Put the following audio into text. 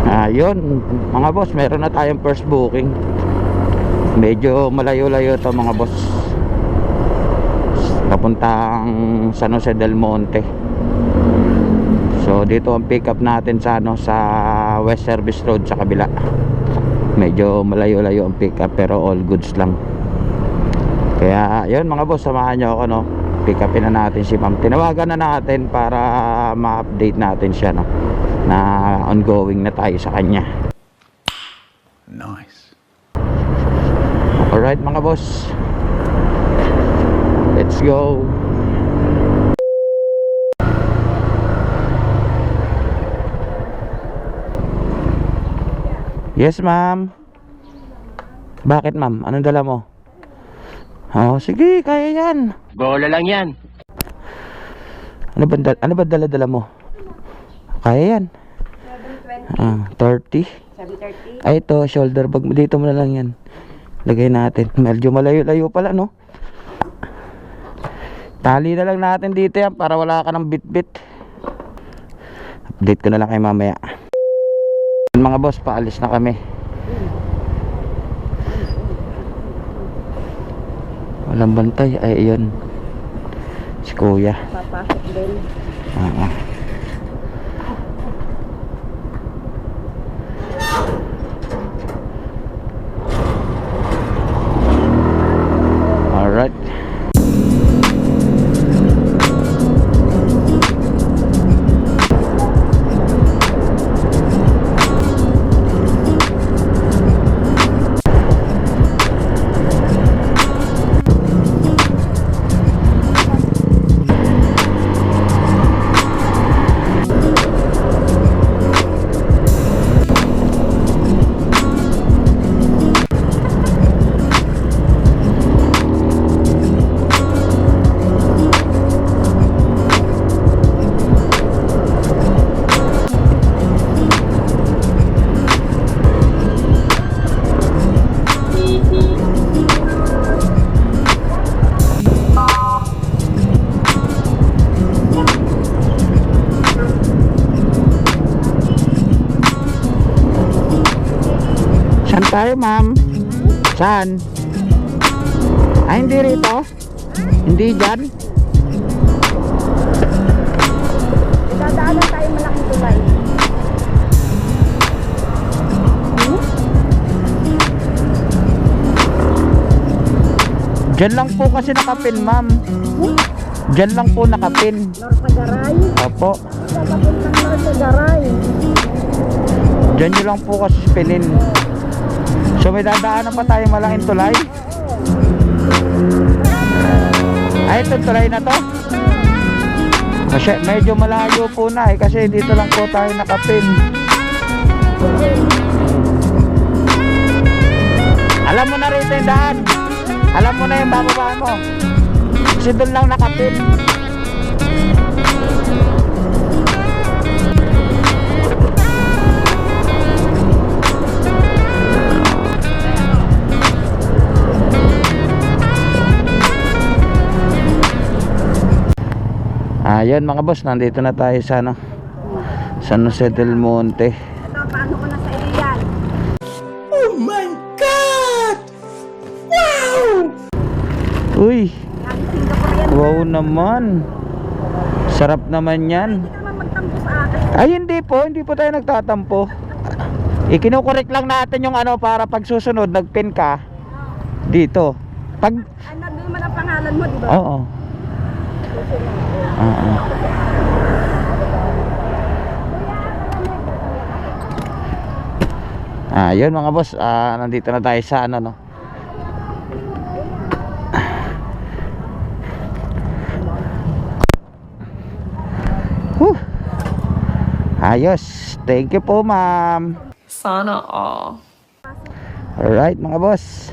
Ayun mga boss, meron na tayong first booking. Medyo malayo-layo to mga boss, papuntang San Jose del Monte. So dito ang pick up natin sa sa West Service Road sa kabila. Medyo malayo-layo ang pick up pero all goods lang. Kaya yun mga boss, samahan nyo ako no. Pick upin na natin si ma'am. Tinawagan na natin para ma-update natin siya no, na ongoing na tayo sa kanya. Nice. Alright mga boss, let's go. Yes ma'am. Bakit ma'am? Anong dala mo? Oh, sige, kaya yan. Bola lang yan. Ano ba dala mo? Kaya yan. 30. 730. Ay, ito, shoulder bag. Dito mo na lang yan. Lagay natin. Medyo malayo-layo pala, no? Tali na lang natin dito yan para wala ka ng bit-bit. Update ko na lang kay mamaya. Mga boss, paalis na kami. Walang bantay. Ay, yun. Si kuya. Papasok din. Alright. Saan tayo ma'am? Saan? Ay, hindi rito? Hindi dyan? Dadaanan tayo malaking tulay. Dyan lang po kasi nakapin ma'am. Dyan lang po nakapin. Norsagaray. Opo. Papuntang Norsagaray. Dyan nyo lang po kasi pinin. So may dadaanan pa tayo malaking tulay. Ay, itong tulay na to. Kasi medyo malayo po na kasi dito lang po tayo nakapin. Alam mo na rito yung daan. Alam mo na yung bababa mo. Kasi doon lang nakapin. Ayun mga boss, nandito na tayo sa San Jose del Monte. Ito, paano ko na sa iyo yan? Oh my God! Wow! Uy, Yan, Singapore yan. wow naman. Sarap naman yan. Hindi ka naman magtampo sa akin. Ay hindi po tayo nagtatampo. Ikinukorek lang natin yung para pag susunod nagpin ka dito. Pag Ano, doon man ang pangalan mo, di ba? oo. Yun mga boss, nandito na tayo sa no. Ayos. Thank you po ma'am. Sana all. Alright mga boss.